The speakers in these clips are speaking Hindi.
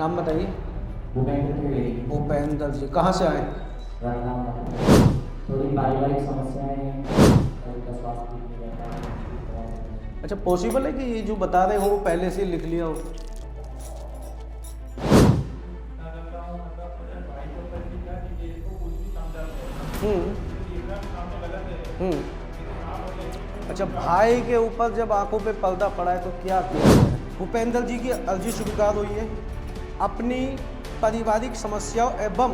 नाम बताइए। भूपेंद्र त्रिवेदी। भूपेंद्र जी कहाँ से आए? रतलाम। थोड़ी पारिवारिक समस्याएं और उनका स्वास्थ्य ठीक नहीं रहता है, उसकी दवा चल रही है। अच्छा, पॉसिबल है कि ये जो बता रहे हो वो पहले से लिख लिया हो? हम्म हम्म। अच्छा, भाई के ऊपर जब आंखों पे पर्दा पड़ा है तो क्या किया जाए? भूपेंद्र जी की अर्जी स्वीकार हुई है। अपनी पारिवारिक समस्याओं एवं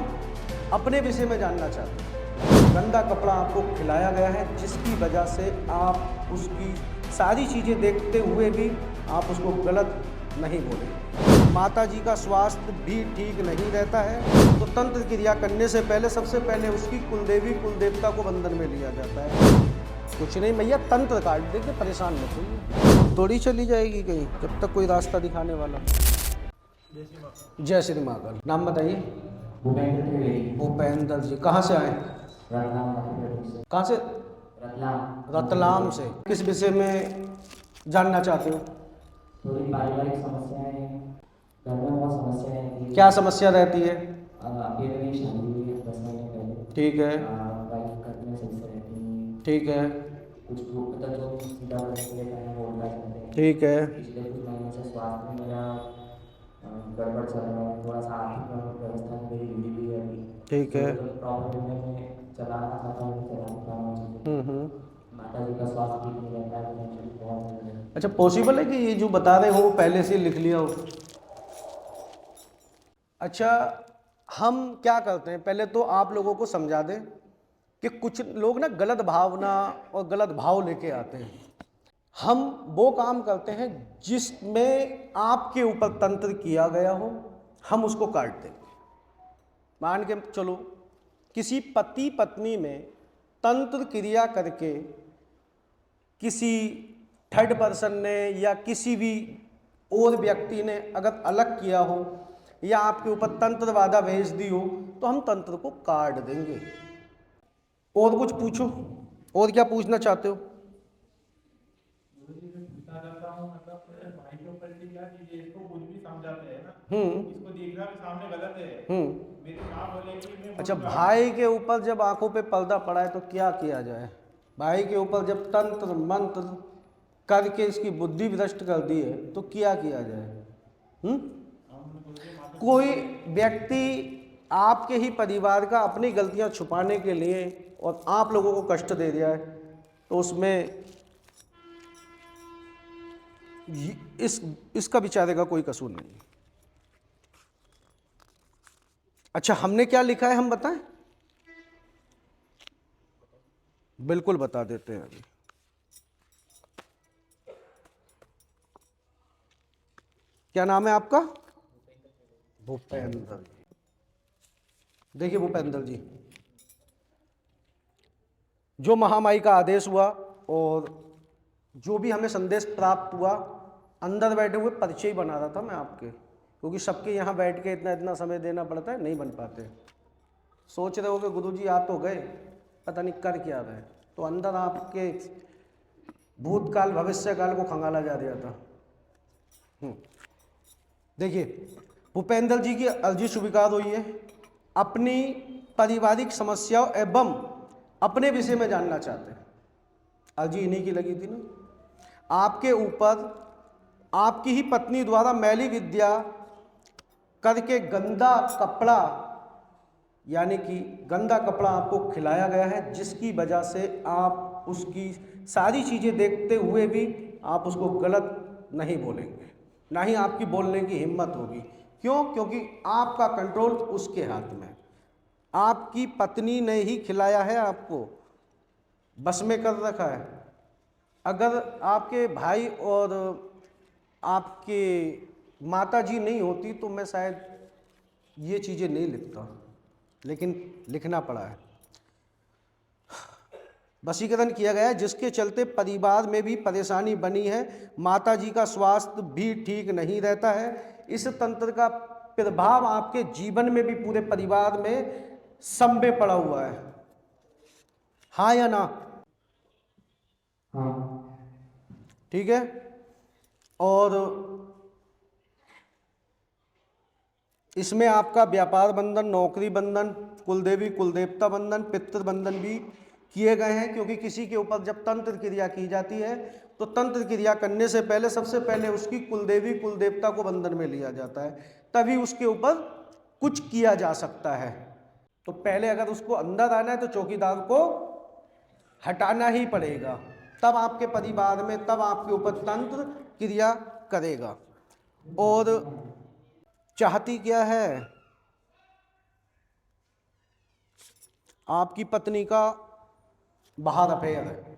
अपने विषय में जानना चाहते हैं। गंदा कपड़ा आपको खिलाया गया है जिसकी वजह से आप उसकी सारी चीज़ें देखते हुए भी आप उसको गलत नहीं बोलेंगे। माता जी का स्वास्थ्य भी ठीक नहीं रहता है तो तंत्र क्रिया करने से पहले सबसे पहले उसकी कुलदेवी कुलदेवता को बंधन में लिया जाता है। कुछ नहीं भैया, तंत्र काट देंगे, परेशान मत होइए। थोड़ी चली जाएगी कहीं जब तक कोई रास्ता दिखाने वाला। जय श्री महाकाल। नाम बताइए। भूपेंद्र त्रिवेदी। भूपेंद्र जी कहाँ से आए? रतलाम मध्य प्रदेश से। कहाँ से? रतलाम मध्य रतलाम प्रदेश। से। किस विषय में जानना चाहते हो? थोड़ी पारिवारिक समस्याएं, घर में बहुत समस्याएं रहती है। क्या समस्या रहती है? अभी मेरी शादी हुई है 10 महीने पहले। ठीक है। वाइफ घर में सही से रहती नहीं। ठीक है। कुछ मतलब जो सीधा बच्चे लेते हैं वो उल्टा चलते हैं। ठीक है। पिछले कुछ महीनों से स्वास्थ्य में मेरा गड़बड़ चल रहा है, थोड़ा सा आर्थिक व्यवस्था में मेरी हिली हुई है अभी। ठीक जो है। प्रॉपर वे में चलाना चाहता हूँ चला नहीं पा रहा हूँ चीज़ें। माता जी का स्वास्थ्य ठीक नहीं रहता है, टेंशन बहुत है मुझे। अच्छा, पॉसिबल है कि ये जो बता रहे हो वो पहले से लिख लिया हो? अच्छा, हम क्या करते हैं, पहले तो आप लोगों को समझा दें कि कुछ लोग ना गलत भावना और गलत भाव लेके आते हैं। हम वो काम करते हैं जिसमें आपके ऊपर तंत्र किया गया हो, हम उसको काट देंगे। मान के चलो किसी पति पत्नी में तंत्र क्रिया करके किसी थर्ड पर्सन ने या किसी भी और व्यक्ति ने अगर अलग किया हो या आपके ऊपर तंत्र बाधा भेज दी हो तो हम तंत्र को काट देंगे। और कुछ पूछो, और क्या पूछना चाहते हो? अच्छा, भाई के ऊपर जब आंखों पे पर्दा पड़ा है तो क्या किया जाए? भाई के ऊपर जब तंत्र मंत्र करके इसकी बुद्धि भ्रष्ट कर दी है तो क्या किया जाए? कोई व्यक्ति आपके ही परिवार का अपनी गलतियां छुपाने के लिए और आप लोगों को कष्ट दे दिया है तो उसमें इसका बेचारे का कोई कसूर नहीं। अच्छा, हमने क्या लिखा है हम बताएं? बिल्कुल बता देते हैं अभी। क्या नाम है आपका? भूपेंद्र। देखिए भूपेंद्र जी, जो महामारी का आदेश हुआ और जो भी हमें संदेश प्राप्त हुआ, अंदर बैठे हुए परिचय बना रहा था मैं आपके, क्योंकि सबके यहाँ बैठ के इतना इतना समय देना पड़ता है, नहीं बन पाते। सोच रहे हो कि गुरुजी आ तो गए, पता नहीं कर क्या रहे, तो अंदर आपके भूतकाल भविष्यकाल को खंगाला जा रहा था। देखिए, भूपेंद्र जी की अर्जी स्वीकार हुई है। अपनी पारिवारिक समस्याओं एवं अपने विषय में जानना चाहते हैं। अर्जी इन्हीं की लगी थी ना। आपके ऊपर आपकी ही पत्नी द्वारा मैली विद्या करके गंदा कपड़ा, यानी कि गंदा कपड़ा आपको खिलाया गया है जिसकी वजह से आप उसकी सारी चीज़ें देखते हुए भी आप उसको गलत नहीं बोलेंगे, ना ही आपकी बोलने की हिम्मत होगी। क्यों? क्योंकि आपका कंट्रोल उसके हाथ में है। आपकी पत्नी ने ही खिलाया है, आपको बस में कर रखा है। अगर आपके भाई और आपके माता जी नहीं होती तो मैं शायद ये चीज़ें नहीं लिखता, लेकिन लिखना पड़ा है। वशीकरण किया गया है जिसके चलते परिवार में भी परेशानी बनी है। माता जी का स्वास्थ्य भी ठीक नहीं रहता है। इस तंत्र का प्रभाव आपके जीवन में भी पूरे परिवार में सब में पड़ा हुआ है। हाँ या ना? हाँ। ठीक है। और इसमें आपका व्यापार बंधन, नौकरी बंधन, कुलदेवी कुलदेवता बंधन, पितृ बंधन भी किए गए हैं, क्योंकि किसी के ऊपर जब तंत्र क्रिया की जाती है तो तंत्र क्रिया करने से पहले सबसे पहले उसकी कुलदेवी कुलदेवता को बंधन में लिया जाता है, तभी उसके ऊपर कुछ किया जा सकता है। तो पहले अगर उसको अंदर आना है तो चौकीदार को हटाना ही पड़ेगा, तब आपके परिवार में, तब आपके ऊपर तंत्र क्रिया करेगा। और चाहती क्या है? आपकी पत्नी का बाहर अफेयर है,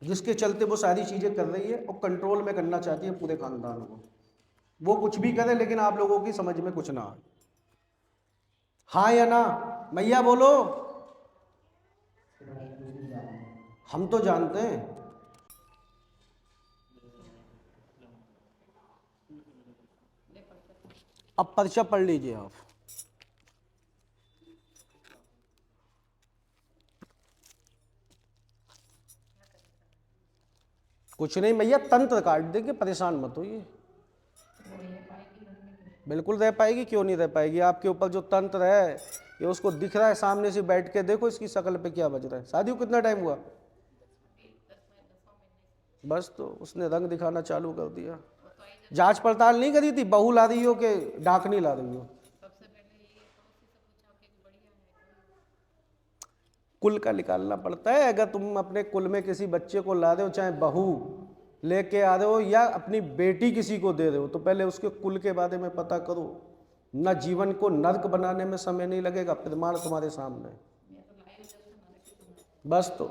जिसके चलते वो सारी चीजें कर रही है और कंट्रोल में करना चाहती है पूरे खानदान को। वो कुछ भी करे लेकिन आप लोगों की समझ में कुछ ना आए। हाँ या ना? मैया बोलो। हम तो जानते हैं। अब पर्चा पढ़ लीजिए आप। कुछ नहीं मैया, तंत्र काट देंगे, परेशान मत होइए। बिल्कुल रह पाएगी, क्यों नहीं रह पाएगी। आपके ऊपर जो तंत्र है ये उसको दिख रहा है, सामने से बैठ के देखो इसकी शक्ल पे क्या बज रहा है। शादी को कितना टाइम हुआ? बस तो उसने रंग दिखाना चालू कर दिया। जांच पड़ताल नहीं करी थी? बहू ला रही हो कि डाकनी ला रही हो? कुल का निकालना पड़ता है। अगर तुम अपने कुल में किसी बच्चे को ला रहे हो, चाहे बहू लेके आ रहे हो या अपनी बेटी किसी को दे रहे हो, तो पहले उसके कुल के बारे में पता करो। न जीवन को नर्क बनाने में समय नहीं लगेगा, प्रमाण तुम्हारे सामने। बस तो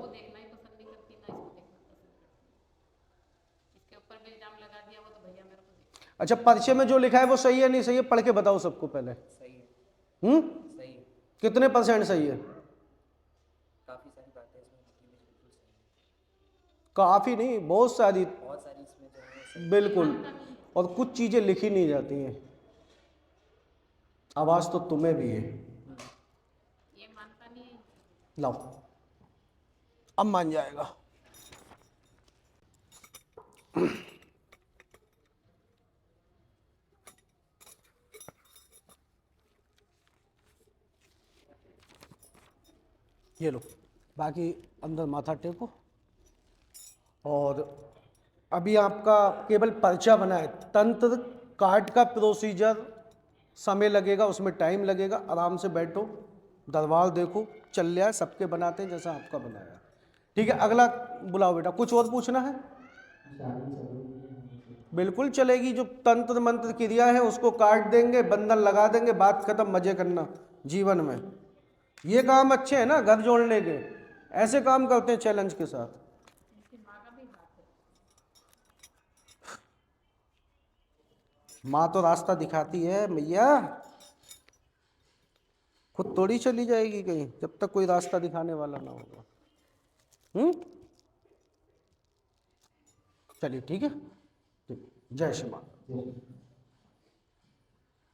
अच्छा, पर्चे में जो लिखा है वो सही है नहीं सही है? पढ़ के बताओ सबको पहले। सही है। सही है। कितने % सही है? काफी सारी बातें इसमें लिखी हुई बिल्कुल सही है। काफी नहीं, बहुत सारी इसमें जो है सही। बिल्कुल। और कुछ चीजें लिखी नहीं जाती हैं। आवाज तो तुम्हें भी है। ये मानता नहीं है। लाओ, अब मान जाएगा। ये लो, बाकी अंदर माथा टेको। और अभी आपका केवल पर्चा बना है। तंत्र कार्ड का प्रोसीजर समय लगेगा, उसमें टाइम लगेगा। आराम से बैठो, दरबार देखो, चल रहा है, सबके बनाते हैं जैसा आपका बनाया। ठीक है, अगला बुलाओ बेटा। कुछ और पूछना है? बिल्कुल चलेगी। जो तंत्र मंत्र क्रिया है उसको काट देंगे, बंधन लगा देंगे, बात खत्म। मजे करना जीवन में। ये काम अच्छे हैं ना घर जोड़ने के, ऐसे काम करते हैं चैलेंज के साथ। माँ तो रास्ता दिखाती है मैया, खुद थोड़ी चली जाएगी कहीं जब तक कोई रास्ता दिखाने वाला ना होगा। चलिए ठीक है, जय श्री माँ।